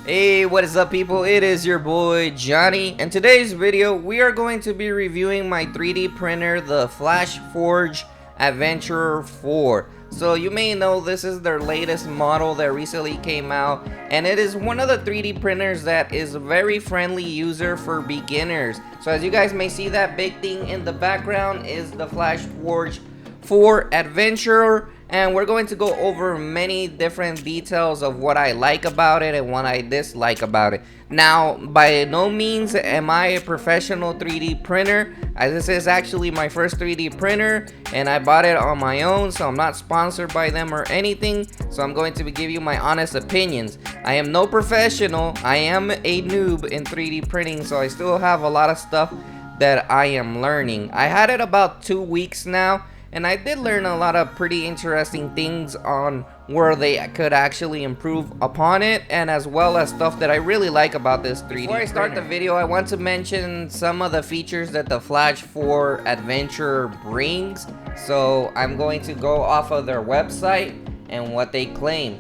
Hey, what is up people? It is your boy Johnny. In today's video, we are going to be reviewing my 3D printer, the Flashforge Adventurer 4. So you may know this is their latest model that recently came out, and it is one of the 3D printers that is a very friendly user for beginners. So as you guys may see, that big thing in the background is the Flashforge 4 Adventurer, and we're going to go over many different details of what I like about it and what I dislike about it. Now, by no means am I a professional 3D printer. This is actually my first 3D printer, and I bought it on my own, so I'm not sponsored by them or anything. So I'm going to give you my honest opinions. I am no professional. I am a noob in 3D printing, so I still have a lot of stuff that I am learning. I had it about 2 weeks now, and I did learn a lot of pretty interesting things on where they could actually improve upon it, and as well as stuff that I really like about this 3D printer. Before I start the video, I want to mention some of the features that the Flashforge Adventurer brings. So I'm going to go off of their website and what they claim.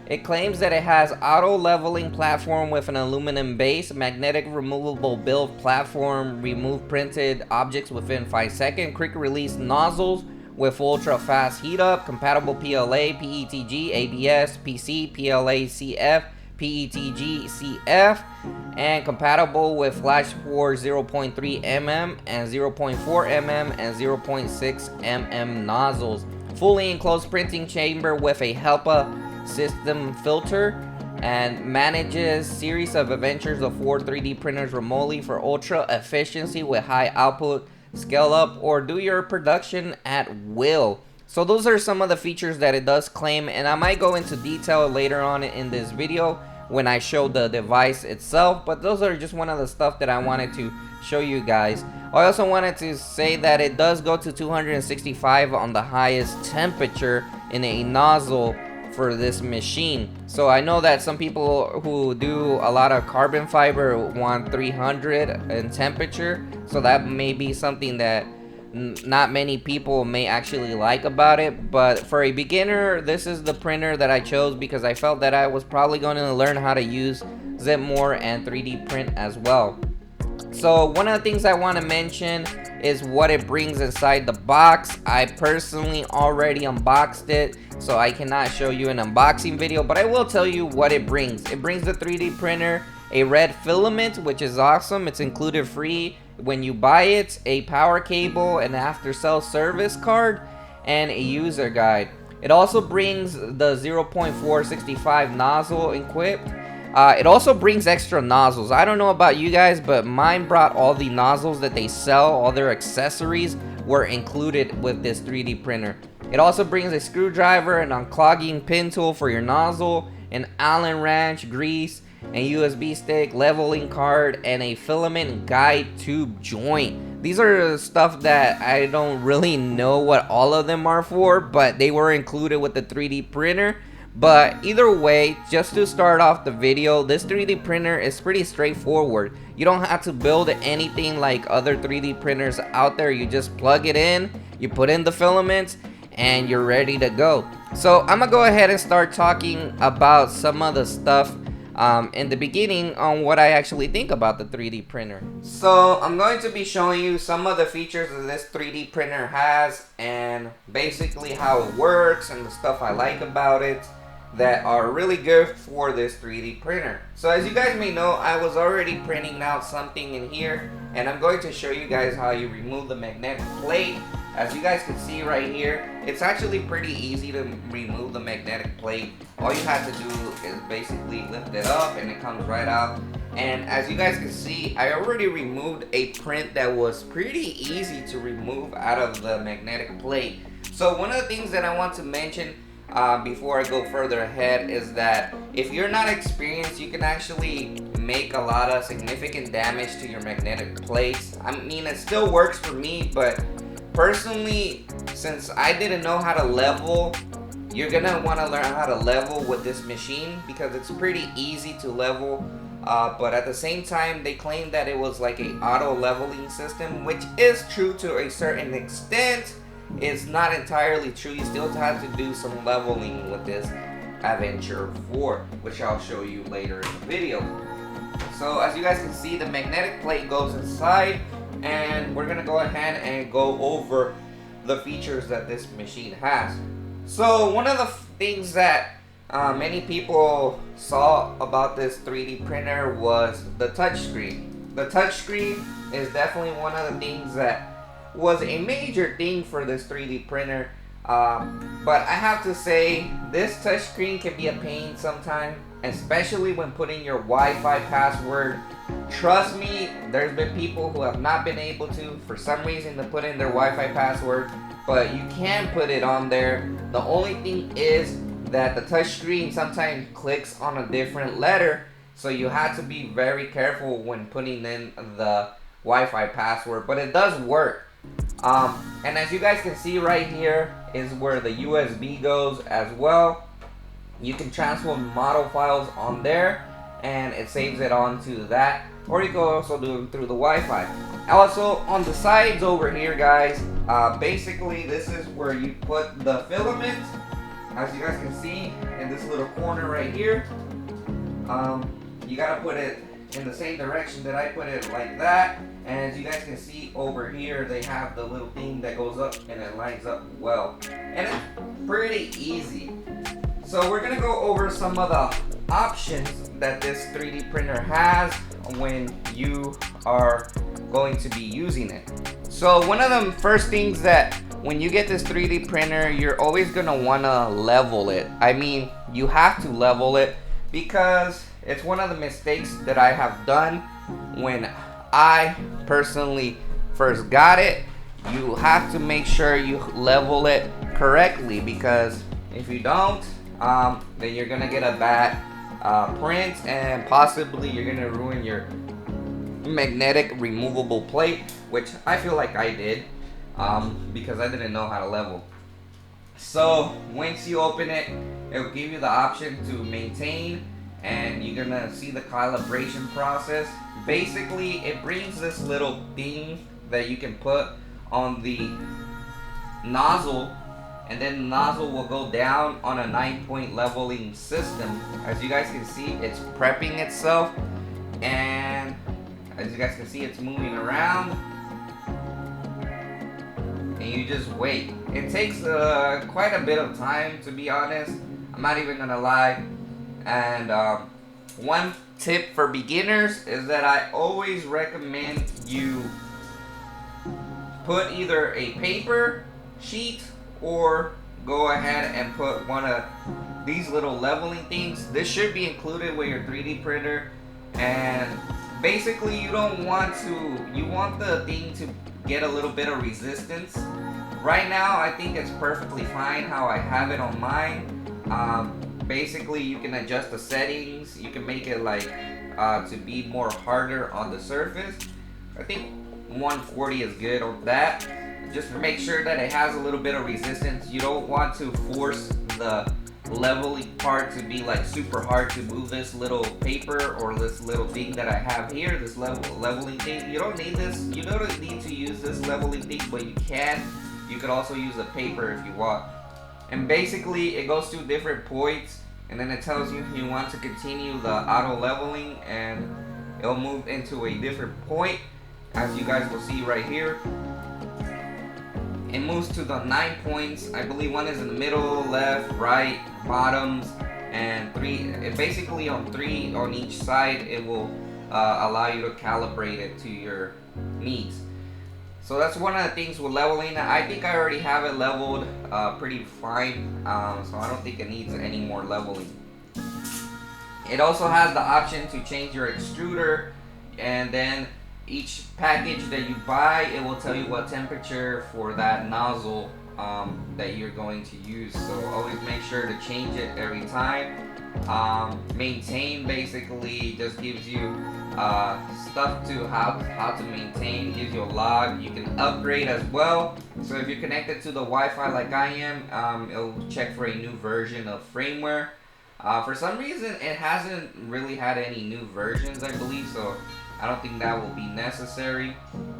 It claims that it has auto leveling platform with an aluminum base, magnetic removable build platform, remove printed objects within 5 seconds, quick release nozzles with ultra fast heat up, compatible PLA, PETG, ABS, PC, PLA, CF, PETG, CF, and compatible with Flashforge 0.3 mm and 0.4 mm and 0.6 mm nozzles. Fully enclosed printing chamber with a HEPA system filter, and manages series of adventures of 4 3D printers remotely for ultra efficiency with high output, scale up, or do your production at will. So those are some of the features that it does claim, and I might go into detail later on in this video when I show the device itself, but those are just one of the stuff that I wanted to show you guys. I also wanted to say that it does go to 265 on the highest temperature in a nozzle for this machine. So I know that some people who do a lot of carbon fiber want 300 in temperature, so that may be something that not many people may actually like about it. But for a beginner, this is the printer that I chose because I felt that I was probably going to learn how to use it more and 3D print as well. So one of the things I want to mention is what it brings inside the box. I personally already unboxed it, so I cannot show you an unboxing video, but I will tell you what it brings. It brings the 3D printer, a red filament, which is awesome. It's included free when you buy it, a power cable, an after sale service card, and a user guide. It also brings the 0.465 nozzle equipped. It also brings extra nozzles. I don't know about you guys, but mine brought all the nozzles that they sell. All their accessories were included with this 3D printer. It also brings a screwdriver, an unclogging pin tool for your nozzle, an Allen wrench, grease, a USB stick, leveling card, and a filament guide tube joint. These are stuff that I don't really know what all of them are for, but they were included with the 3D printer. But either way, just to start off the video, this 3D printer is pretty straightforward. You don't have to build anything like other 3D printers out there. You just plug it in, you put in the filaments, and you're ready to go. So I'm gonna go ahead and start talking about some of the stuff in the beginning on what I actually think about the 3D printer. So I'm going to be showing you some of the features that this 3D printer has, and basically how it works and the stuff I like about it that are really good for this 3D printer. So as you guys may know, I was already printing out something in here, and I'm going to show you guys how you remove the magnetic plate. As you guys can see right here, it's actually pretty easy to remove the magnetic plate. All you have to do is basically lift it up and it comes right out. And as you guys can see, I already removed a print that was pretty easy to remove out of the magnetic plate. So one of the things that I want to mention before I go further ahead is that if you're not experienced, you can actually make a lot of significant damage to your magnetic plates. I mean, it still works for me, but personally, since I didn't know how to level, you're gonna want to learn how to level with this machine because it's pretty easy to level. But at the same time, they claim that it was like a auto leveling system, which is true to a certain extent. It's not entirely true. You still have to do some leveling with this. Adventurer 4, which I'll show you later in the video. So as you guys can see, the magnetic plate goes inside, and we're gonna go ahead and go over the features that this machine has. So one of the things that many people saw about this 3D printer was the touchscreen. The touchscreen is definitely one of the things that was a major thing for this 3D printer. But I have to say, this touchscreen can be a pain sometimes, especially when putting your Wi-Fi password. Trust me, there's been people who have not been able to, for some reason, to put in their Wi-Fi password, but you can put it on there. The only thing is that the touchscreen sometimes clicks on a different letter, so you have to be very careful when putting in the Wi-Fi password, but it does work. And as you guys can see right here is where the USB goes as well. You can transfer model files on there and it saves it onto that, or you can also do it through the Wi-Fi. Also on the sides over here, guys, basically this is where you put the filament. As you guys can see in this little corner right here, you gotta put it in the same direction that I put it, like that. And as you guys can see over here, they have the little thing that goes up and it lines up well. And it's pretty easy. So we're gonna go over some of the options that this 3D printer has when you are going to be using it. So one of the first things that when you get this 3D printer, you're always gonna wanna level it. I mean, you have to level it because it's one of the mistakes that I have done when I personally first got it. You have to make sure you level it correctly, because if you don't, then you're gonna get a bad print, and possibly you're gonna ruin your magnetic removable plate, which I feel like I did, because I didn't know how to level. So once you open it, it will give you the option to maintain, and you're gonna see the calibration process. Basically, it brings this little thing that you can put on the nozzle, and then the nozzle will go down on a 9-point leveling system. As you guys can see, it's prepping itself, and as you guys can see, it's moving around, and you just wait. It takes quite a bit of time, to be honest. I'm not even gonna lie. And one tip for beginners is that I always recommend you put either a paper sheet or go ahead and put one of these little leveling things. This should be included with your 3D printer, and basically you want the thing to get a little bit of resistance. Right now I think it's perfectly fine how I have it on mine. Basically you can adjust the settings. You can make it like to be more harder on the surface. I think 140 is good on that. Just make sure that it has a little bit of resistance. You don't want to force the leveling part to be like super hard to move this little paper or this little thing that I have here, this leveling thing. You don't need this. You don't need to use this leveling thing, but you can. You could also use a paper if you want. And basically it goes to different points, and then it tells you if you want to continue the auto leveling, and it'll move into a different point. As you guys will see right here, it moves to the 9 points. I believe one is in the middle, left, right, bottoms, and 3. Basically on 3 on each side, it will allow you to calibrate it to your needs. So that's one of the things with leveling. I think I already have it leveled pretty fine, so I don't think it needs any more leveling. It also has the option to change your extruder, and then each package that you buy, it will tell you what temperature for that nozzle that you're going to use. So always make sure to change it every time. Maintain basically just gives you stuff to how to maintain, gives you a log. You can upgrade as well. So if you're connected to the Wi-Fi like I am, it'll check for a new version of firmware. For some reason it hasn't really had any new versions, I believe, so I don't think that will be necessary.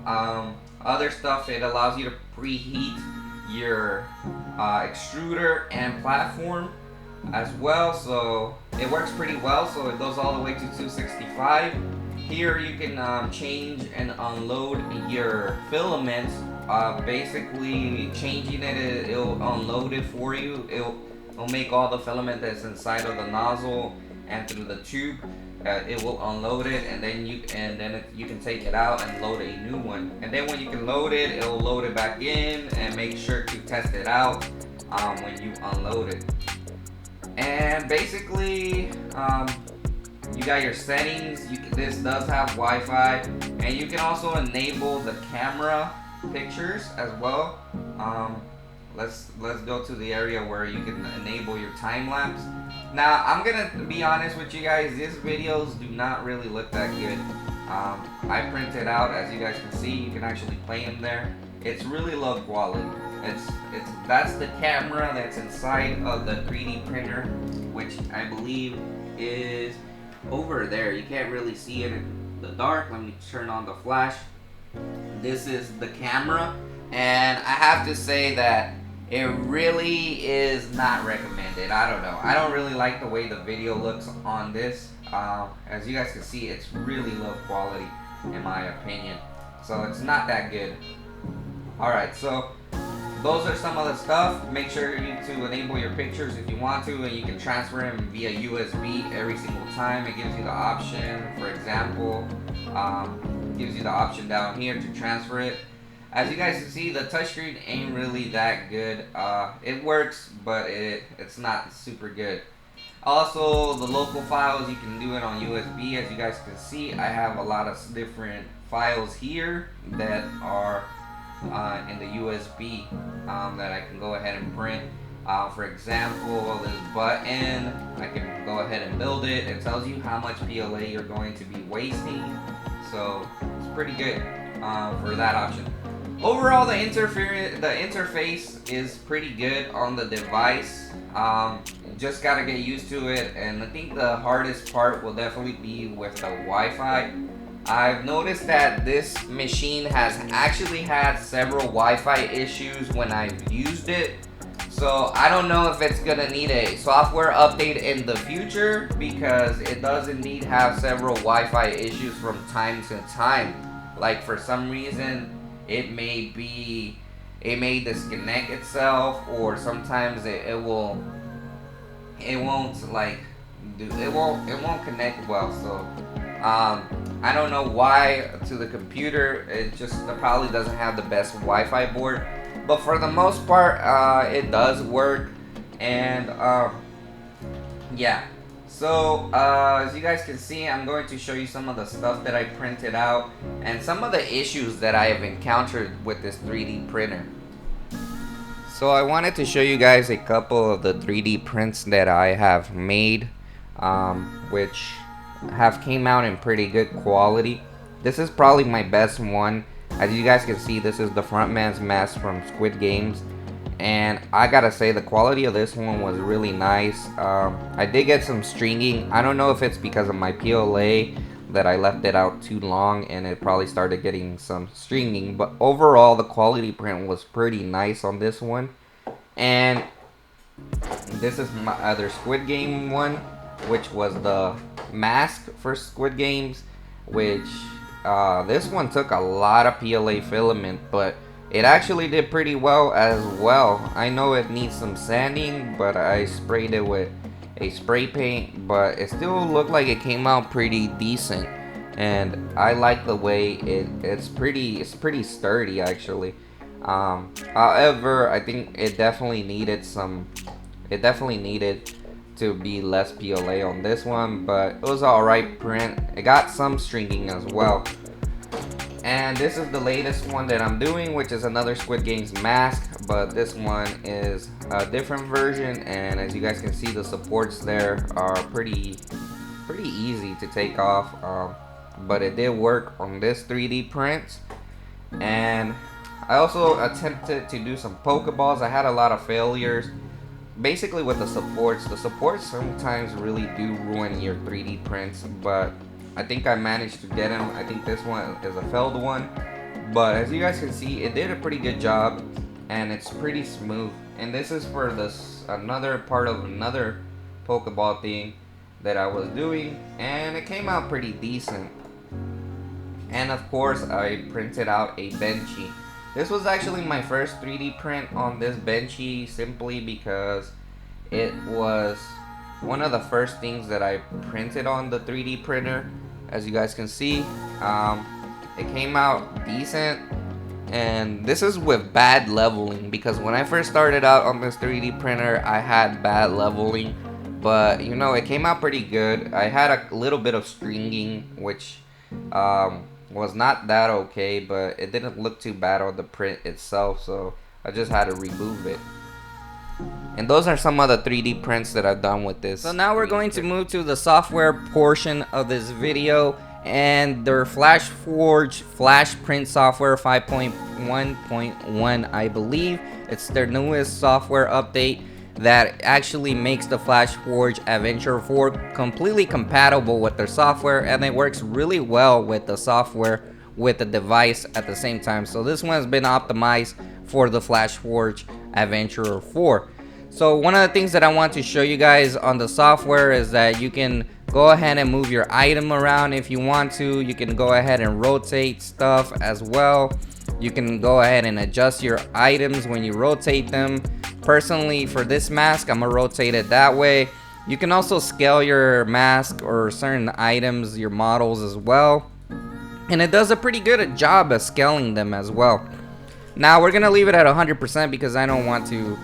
Other stuff, it allows you to preheat your extruder and platform. as well, so it works pretty well. So it goes all the way to 265. Here you can change and unload your filaments. Basically changing it, it'll unload it for you. It'll make all the filament that's inside of the nozzle and through the tube. It will unload it, and then you can take it out and load a new one. And then when you can load it, it'll load it back in, and make sure to test it out when you unload it. And basically, you got your settings. This does have Wi-Fi, and you can also enable the camera pictures as well. Let's go to the area where you can enable your time lapse. Now I'm gonna be honest with you guys. These videos do not really look that good. I printed out, as you guys can see. You can actually play them there. It's really low quality. That's the camera that's inside of the 3D printer, which I believe is over there. You can't really see it in the dark. Let me turn on the flash. This is the camera, and I have to say that it really is not recommended. I don't know. I don't really like the way the video looks on this. As you guys can see, it's really low quality in my opinion. So it's not that good. Alright, so those are some of the stuff. Make sure to enable your pictures if you want to, and you can transfer them via USB every single time. It gives you the option, for example, gives you the option down here to transfer it. As you guys can see, the touchscreen ain't really that good. It works, but it's not super good. Also, the local files, you can do it on USB. As you guys can see, I have a lot of different files here that are in the USB that I can go ahead and print. For example, this button, I can go ahead and build it. It tells you how much PLA you're going to be wasting, so it's pretty good for that option. Overall, the interface is pretty good on the device. Just gotta get used to it, and I think the hardest part will definitely be with the Wi-Fi. I've noticed that this machine has actually had several Wi-Fi issues when I've used it. So I don't know if it's gonna need a software update in the future, because it does indeed have several Wi-Fi issues from time to time. Like, for some reason, it may disconnect itself, or sometimes it won't connect well. So I don't know why to the computer. It probably doesn't have the best Wi-Fi board, but for the most part, it does work. And yeah. So as you guys can see, I'm going to show you some of the stuff that I printed out and some of the issues that I have encountered with this 3D printer. So I wanted to show you guys a couple of the 3D prints that I have made, which have came out in pretty good quality. This is probably my best one. As you guys can see, this is the Frontman's mask from Squid Games, and I gotta say the quality of this one was really nice. I did get some stringing. I don't know if it's because of my PLA that I left it out too long and it probably started getting some stringing, but overall the quality print was pretty nice on this one. And this is my other Squid Game one, which was the mask for Squid Games, which this one took a lot of PLA filament, but it actually did pretty well as well. I know it needs some sanding, but I sprayed it with a spray paint, but it still looked like it came out pretty decent, and I like the way it's pretty sturdy actually. However, I think it definitely needed to be less PLA on this one, but it was alright print. It got some stringing as well. And this is the latest one that I'm doing, which is another Squid Games mask, but this one is a different version, and as you guys can see, the supports there are pretty easy to take off, but it did work on this 3D print. And I also attempted to do some Pokeballs. I had a lot of failures basically with the supports. The supports sometimes really do ruin your 3D prints, but I think I managed to get them. I think this one is a failed one, but as you guys can see, it did a pretty good job and it's pretty smooth. And this is for this another part of another Pokeball thing that I was doing, and it came out pretty decent. And of course, I printed out a Benchy. This was actually my first 3D print on this Benchy, simply because it was one of the first things that I printed on the 3D printer. As you guys can see, it came out decent, and this is with bad leveling, because when I first started out on this 3D printer, I had bad leveling, but you know, it came out pretty good. I had a little bit of stringing, which was not that okay, but it didn't look too bad on the print itself, so I just had to remove it. And those are some of the 3D prints that I've done with this. So now we're going to move to the software portion of this video, and their Flashforge Flash Print software 5.1.1, I believe. It's their newest software update that actually makes the Flashforge Adventurer 4 completely compatible with their software, and it works really well with the software with the device at the same time. So this one has been optimized for the Flashforge Adventurer 4. So one of the things that I want to show you guys on the software is that you can go ahead and move your item around if you want to. You can go ahead and rotate stuff as well. You can go ahead and adjust your items when you rotate them. Personally, for this mask, I'm gonna rotate it that way. You can also scale your mask or certain items, your models as well, and it does a pretty good job of scaling them as well. Now we're gonna leave it at 100% because I don't want to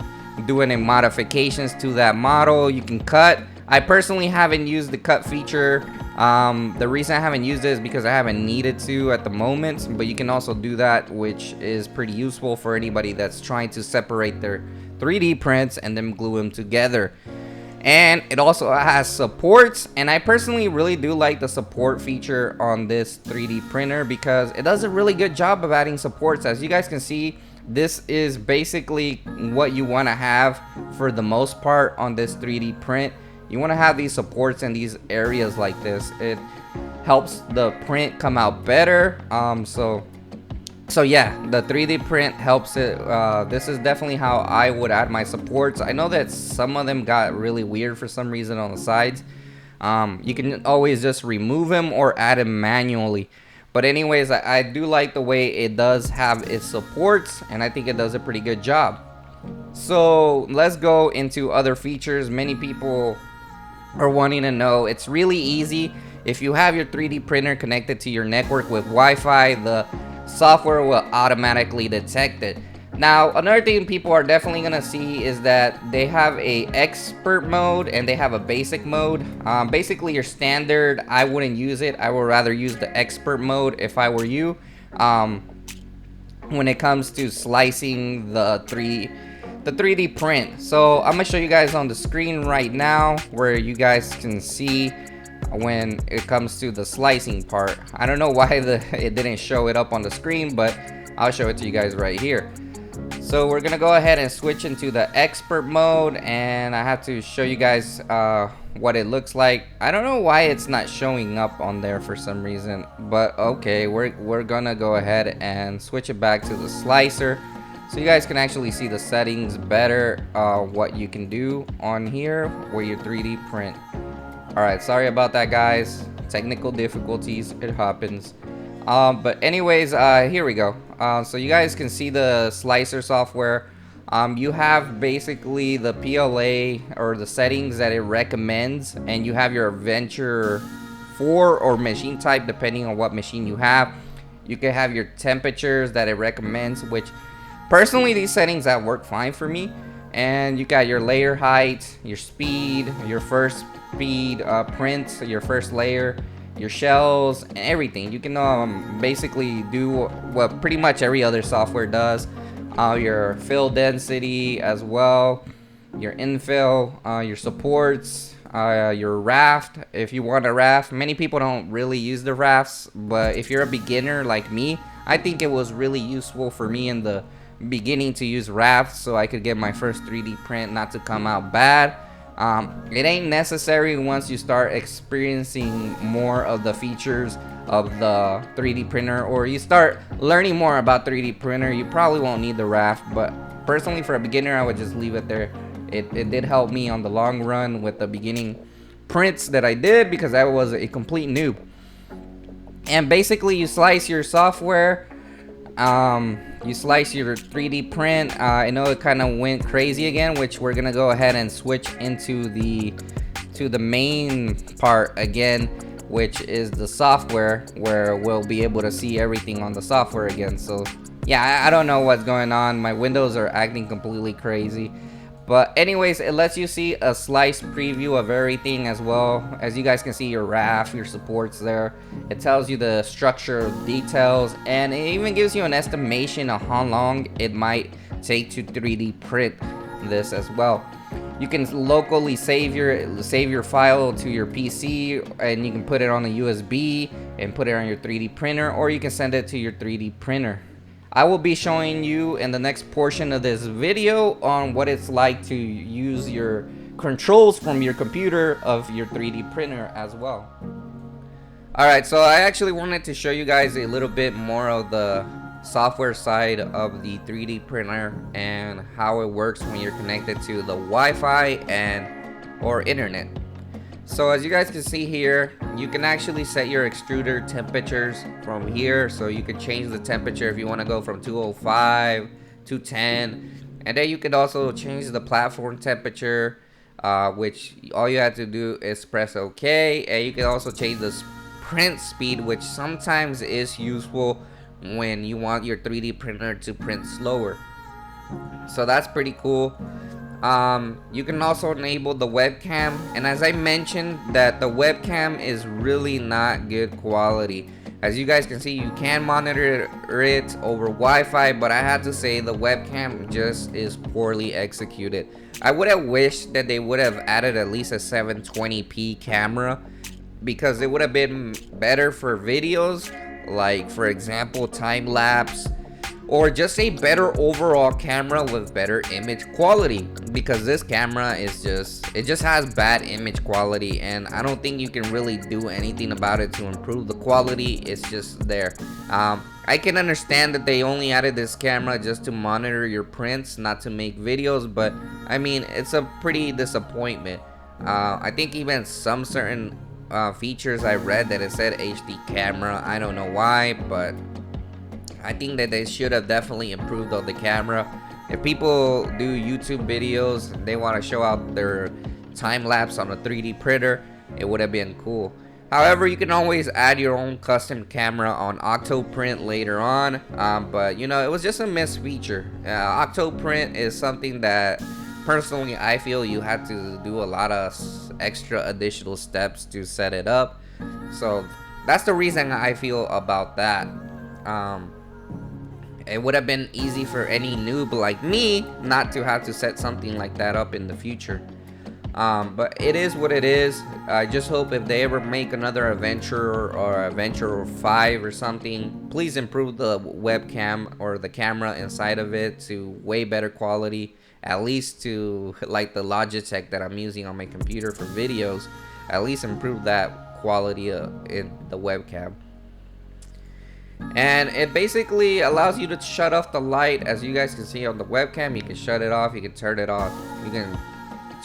do any modifications to that model. You can cut. I personally haven't used the cut feature. The reason I haven't used it is because I haven't needed to at the moment, but you can also do that, which is pretty useful for anybody that's trying to separate their 3D prints and then glue them together. And it also has supports, and I personally really do like the support feature on this 3D printer because it does a really good job of adding supports. As you guys can see, this is basically what you want to have for the most part on this 3D print. You want to have these supports in these areas like this. It helps the print come out better. So yeah, the 3D print helps it. This is definitely how I would add my supports. I know that some of them got really weird for some reason on the sides. You can always just remove them or add them manually. But anyways, I do like the way it does have its supports, and I think it does a pretty good job. So let's go into other features. Many people are wanting to know. It's really easy. If you have your 3D printer connected to your network with Wi-Fi, the software will automatically detect it. Now, another thing people are definitely gonna see is that they have a expert mode and they have a basic mode. Basically your standard, I wouldn't use it. I would rather use the expert mode if I were you. When it comes to slicing the 3D print. So I'm gonna show you guys on the screen right now where you guys can see when it comes to the slicing part. I don't know why it didn't show it up on the screen, but I'll show it to you guys right here. So we're gonna go ahead and switch into the expert mode, and I have to show you guys what it looks like. I don't know why it's not showing up on there for some reason, but okay, we're gonna go ahead and switch it back to the slicer so you guys can actually see the settings better, what you can do on here with your 3D print. Alright, sorry about that, guys. Technical difficulties, it happens. But anyways, here we go. So you guys can see the slicer software. You have basically the PLA or the settings that it recommends, and you have your Adventurer 4 or machine type depending on what machine you have. You can have your temperatures that it recommends, which personally these settings that work fine for me. And you got your layer height, your speed, your first speed print, your first layer, your shells, and everything. You can basically do what pretty much every other software does. Your fill density as well, your infill, your supports, your raft. If you want a raft, many people don't really use the rafts, but if you're a beginner like me, I think it was really useful for me in the beginning to use rafts so I could get my first 3D print not to come out bad. It ain't necessary once you start experiencing more of the features of the 3D printer, or you start learning more about 3D printer. You probably won't need the raft, but personally for a beginner I would just leave it there it did help me on the long run with the beginning prints that I did, because I was a complete noob. And basically you slice your software, you slice your 3D print. I know it kind of went crazy again, which we're gonna go ahead and switch into the main part again, which is the software, where we'll be able to see everything on the software again. So yeah, I don't know what's going on. My windows are acting completely crazy. But anyways, it lets you see a slice preview of everything, as well as you guys can see your RAF, your supports there. It tells you the structure details, and it even gives you an estimation of how long it might take to 3D print this as well. You can locally save your file to your PC, and you can put it on a USB and put it on your 3D printer, or you can send it to your 3D printer. I will be showing you in the next portion of this video on what it's like to use your controls from your computer of your 3D printer as well. Alright, so I actually wanted to show you guys a little bit more of the software side of the 3D printer and how it works when you're connected to the Wi-Fi and or internet. So as you guys can see here, you can actually set your extruder temperatures from here. So you can change the temperature if you want to go from 205 to 10, and then you can also change the platform temperature, which all you have to do is press OK. And you can also change the print speed, which sometimes is useful when you want your 3D printer to print slower. So that's pretty cool. You can also enable the webcam, and as I mentioned, that the webcam is really not good quality. As you guys can see, you can monitor it over Wi-Fi, but I had to say the webcam just is poorly executed. I would have wished that they would have added at least a 720p camera, because it would have been better for videos, like for example time lapse, or just a better overall camera with better image quality, because this camera is just has bad image quality, and I don't think you can really do anything about it to improve the quality. It's just there. I can understand that they only added this camera just to monitor your prints, not to make videos, but I mean, it's a pretty disappointment. I think even some certain features I read that it said HD camera. I don't know why, but I think that they should have definitely improved on the camera. If people do YouTube videos and they want to show out their time lapse on a 3D printer, it would have been cool. However, you can always add your own custom camera on Octoprint later on, but you know, it was just a missed feature. Octoprint is something that personally I feel you had to do a lot of extra additional steps to set it up. So that's the reason I feel about that. It would have been easy for any noob like me not to have to set something like that up in the future. But it is what it is. I just hope if they ever make another Adventurer or Adventurer 5 or something, please improve the webcam or the camera inside of it to way better quality, at least to like the Logitech that I'm using on my computer for videos. At least improve that quality in the webcam. And it basically allows you to shut off the light. As you guys can see on the webcam, you can shut it off, you can turn it off, you can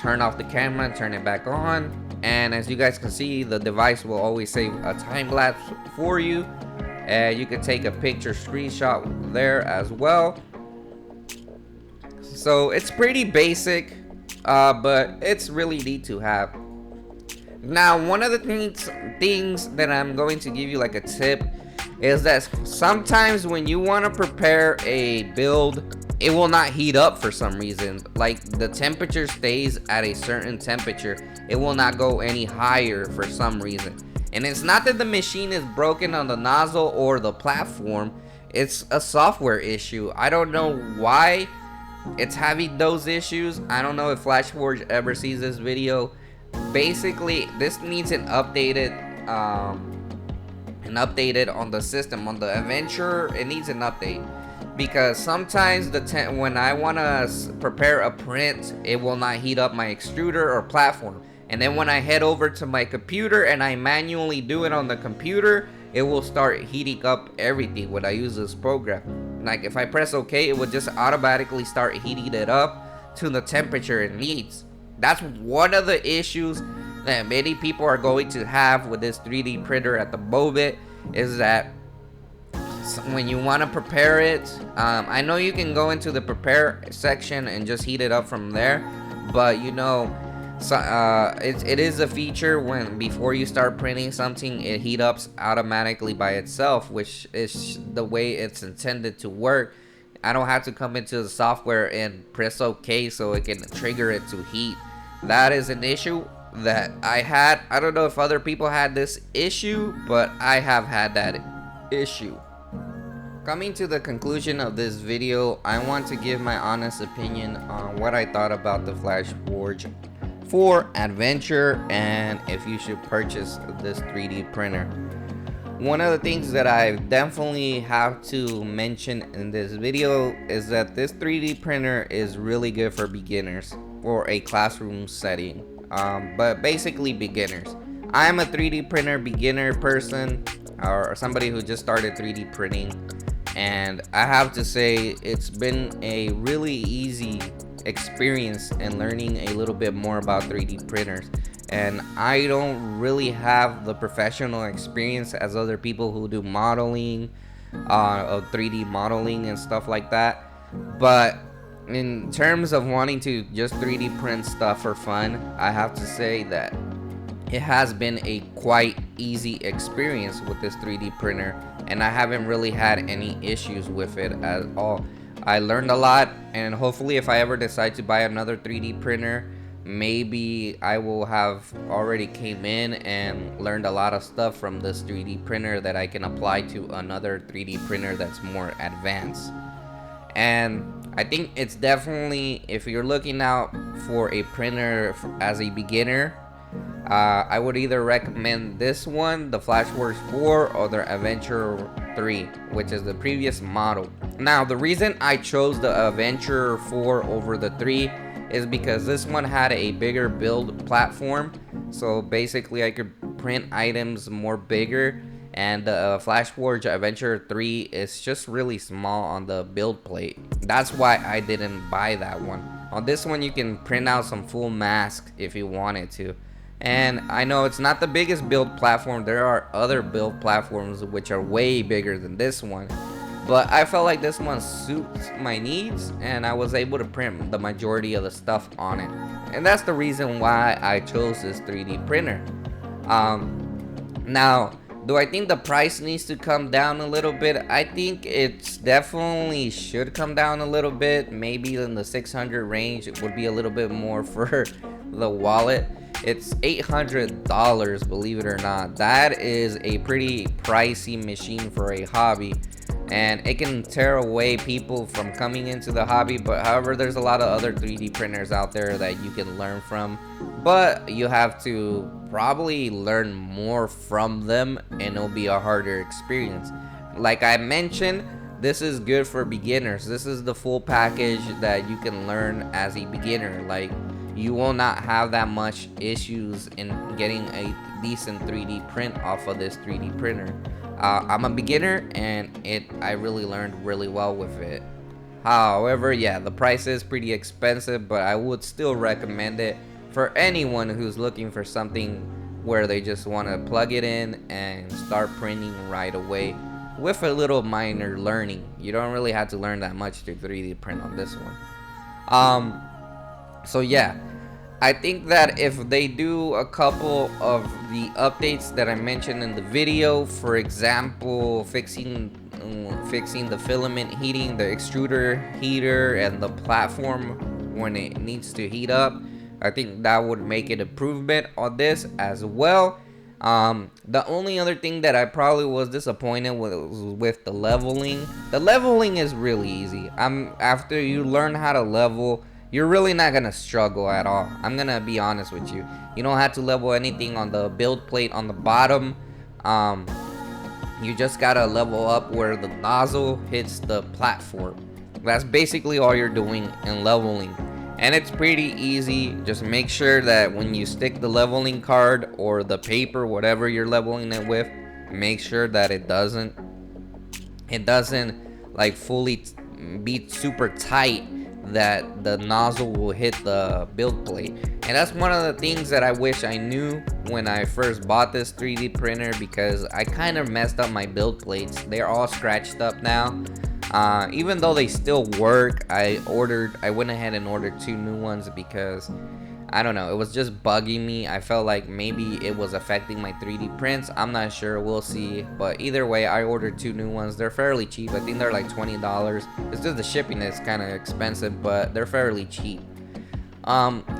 turn off the camera and turn it back on. And as you guys can see, the device will always save a time lapse for you, and you can take a picture screenshot there as well. So it's pretty basic, but it's really neat to have. Now, one of the things that I'm going to give you like a tip is that sometimes when you want to prepare a build, it will not heat up for some reason. Like the temperature stays at a certain temperature, it will not go any higher for some reason. And it's not that the machine is broken on the nozzle or the platform, it's a software issue. I don't know why it's having those issues. I don't know if Flashforge ever sees this video. Basically, this needs an updated on the system. On the Adventurer, it needs an update, because sometimes when I want to prepare a print, it will not heat up my extruder or platform, and then when I head over to my computer and I manually do it on the computer, it will start heating up everything when I use this program. Like if I press OK, it will just automatically start heating it up. to the temperature it needs. That's one of the issues that many people are going to have with this 3D printer at the moment, is that when you want to prepare it, I know you can go into the prepare section and just heat it up from there, but you know, so it is a feature when before you start printing something, it heat up automatically by itself, which is the way it's intended to work. I don't have to come into the software and press OK so it can trigger it to heat. That is an issue that I had. I don't know if other people had this issue, but I have had that issue. Coming to the conclusion of this video, I want to give my honest opinion on what I thought about the Flashforge 4 Adventurer and if you should purchase this 3D printer. One of the things that I definitely have to mention in this video is that this 3D printer is really good for beginners, for a classroom setting, but basically beginners. I'm a 3D printer beginner person, or somebody who just started 3D printing, and I have to say it's been a really easy experience in learning a little bit more about 3D printers. And I don't really have the professional experience as other people who do modeling, of 3D modeling and stuff like that. But in terms of wanting to just 3D print stuff for fun, I have to say that it has been a quite easy experience with this 3D printer, and I haven't really had any issues with it at all. I learned a lot, and hopefully if I ever decide to buy another 3D printer, maybe I will have already came in and learned a lot of stuff from this 3D printer that I can apply to another 3D printer that's more advanced. And I think it's definitely, if you're looking out for a printer as a beginner, I would either recommend this one, the Flashforge 4, or the Adventurer 3, which is the previous model. Now, the reason I chose the Adventurer 4 over the 3 is because this one had a bigger build platform, so basically I could print items more bigger, and the Flashforge Adventurer 3 is just really small on the build plate. That's why I didn't buy that one. On this one you can print out some full mask if you wanted to. And I know it's not the biggest build platform, there are other build platforms which are way bigger than this one, but I felt like this one suits my needs and I was able to print the majority of the stuff on it. And that's the reason why I chose this 3D printer. Now, do I think the price needs to come down a little bit? I think it's definitely should come down a little bit. Maybe in the 600 range. It would be a little bit more for the wallet. It's $800, believe it or not. That is a pretty pricey machine for a hobby, and it can tear away people from coming into the hobby. But however, there's a lot of other 3D printers out there that you can learn from, but you have to probably learn more from them and it'll be a harder experience. Like I mentioned, this is good for beginners. This is the full package that you can learn as a beginner. Like, you will not have that much issues in getting a decent 3D print off of this 3D printer. I'm a beginner and I really learned really well with it. However, yeah, the price is pretty expensive, but I would still recommend it for anyone who's looking for something where they just want to plug it in and start printing right away with a little minor learning. You don't really have to learn that much to 3D print on this one. So yeah, I think that if they do a couple of the updates that I mentioned in the video, for example, fixing the filament heating, the extruder heater, and the platform when it needs to heat up, I think that would make an improvement on this as well. The only other thing that I probably was disappointed with was with the leveling. The leveling is really easy. After you learn how to level, you're really not gonna struggle at all. I'm gonna be honest with you. You don't have to level anything on the build plate on the bottom. You just gotta level up where the nozzle hits the platform. That's basically all you're doing in leveling. And it's pretty easy. Just make sure that when you stick the leveling card or the paper, whatever you're leveling it with, make sure that it doesn't like fully be super tight, that the nozzle will hit the build plate. And that's one of the things that I wish I knew when I first bought this 3D printer, because I kind of messed up my build plates. They're all scratched up now. Even though they still work, I went ahead and ordered 2 new ones because I don't know, it was just bugging me. I felt like maybe it was affecting my 3D prints. I'm not sure, we'll see. But either way, I ordered 2 new ones. They're fairly cheap. I think they're like $20. It's just the shipping is kind of expensive, but they're fairly cheap.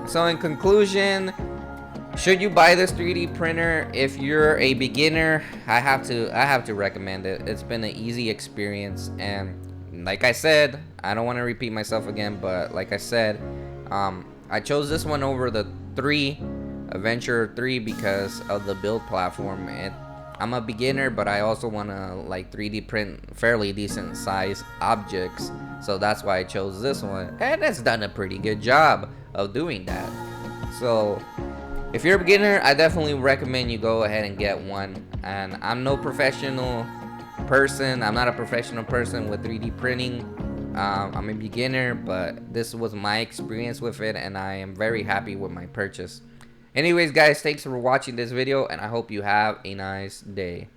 So in conclusion, should you buy this 3D printer? If you're a beginner, I have to recommend it. It's been an easy experience, and like I said, I don't want to repeat myself again, but like I said, I chose this one over the Adventurer 3 because of the build platform. I'm a beginner, but I also want to like 3D print fairly decent size objects, so that's why I chose this one, and it's done a pretty good job of doing that. So if you're a beginner, I definitely recommend you go ahead and get one. And I'm no professional person. I'm not a professional person with 3D printing. I'm a beginner, but this was my experience with it, and I am very happy with my purchase. Anyways, guys, thanks for watching this video, and I hope you have a nice day.